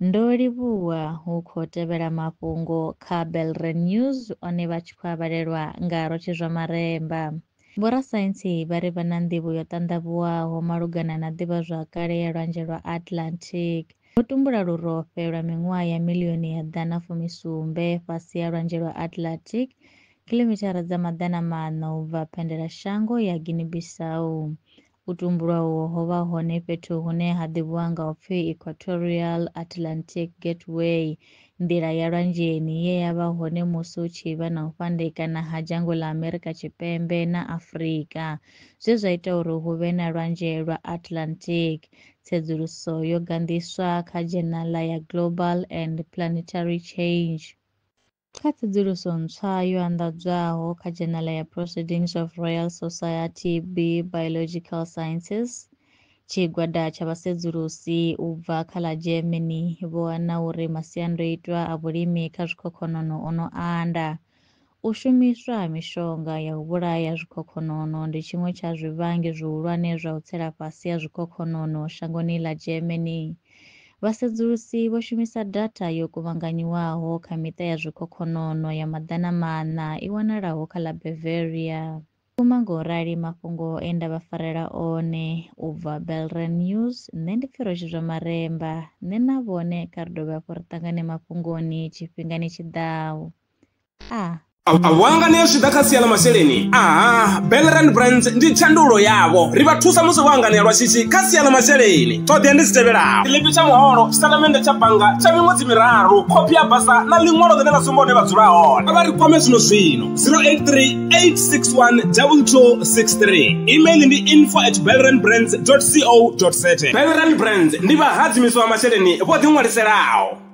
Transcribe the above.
ndo livhuwa hu khou tevhela mafhungo kha Belren News one vha tshi khou avhalelwa nga Rothe zwa Maremba. Vhorasaintsi vha ri vha na nḓivho yo ṱanḓavhuwaho malugana na ḓivhazwakale ya lwanzhe lwa Atlantic. Vho tumbula lurofhe lwa miṅwaha ya miḽioni ya ḓana fumi sumbe fhasi ya lwanzhe lwa Atlantic, kilomithara dza maḓana maṋa u bva phendelashango ya Guinea-Bissau. U tumbulwa uho ho vha hone fhethu hune ha ḓivhiwa nga u pfi Equatorial Atlantic Gateway, nḓila ya lwanzheni ye ya vha hone musi hu tshi vha na u fhandekana ha dzhango ḽa Amerika Tshipembe na Afrika, zwe zwa ita uri hu vhe na lwanzhe lwa Atlantic. Tsedzuluso yo gandiswa kha dzhenala ya Global and Planetary Change. Kha tsedzuluso ntswa yo anḓadzwaho kha dzhenala ya Proceedings of Royal Society B Biological Sciences, tshigwada tsha vhasedzulusi u bva kha ḽa Germany vho wana uri masiandoitwa a vhulimi kha zwikhokhonono o no anda. U shumiswa ha mishonga ya u vhulaya zwikhokhonono ndi tshiṅwe tsha zwivhangi zwihulwane zwa u tsela fhasi ha zwikhokhonono shangoni ḽa Germany. Vhasedzulusi vho shumisa data yo kuvhanganyiwaho kha miṱa ya zwikhokhonono ya maḓana maṋa i wanalaho kha ḽa Bavaria. Kuma ngorali mafhungo e nda vha farela one u bva Belren News, nṋe ndi pfi Rothe zwa Maremba, nṋe na vhone kha ri dovhe hafhu ri ṱangane mafhungoni tshifhingani tshiḓaho. Wangani zwi ḓa kha sia ḽa masheleni, Belren Brands ndi tshandulo yavho. Ri vha thusa musi wo hanganea lwa shishi kha sia ḽa masheleni. Ṱhoḓea ndi dzi tevhelaho: tshiḽipi tsha muholo, tshitatamennde tsha bannga tsha miṅwedzi miraru, khophi ya basa na ḽiṅwalo ḽine ḽa sumba hune vha dzula hone. Vha ri kwame zwino 083 861 2263. Email ndi info@belrenbrands.co.za. Belren Brands ndi vhahadzimisi vha masheleni vho ḓi ṅwaliselaho.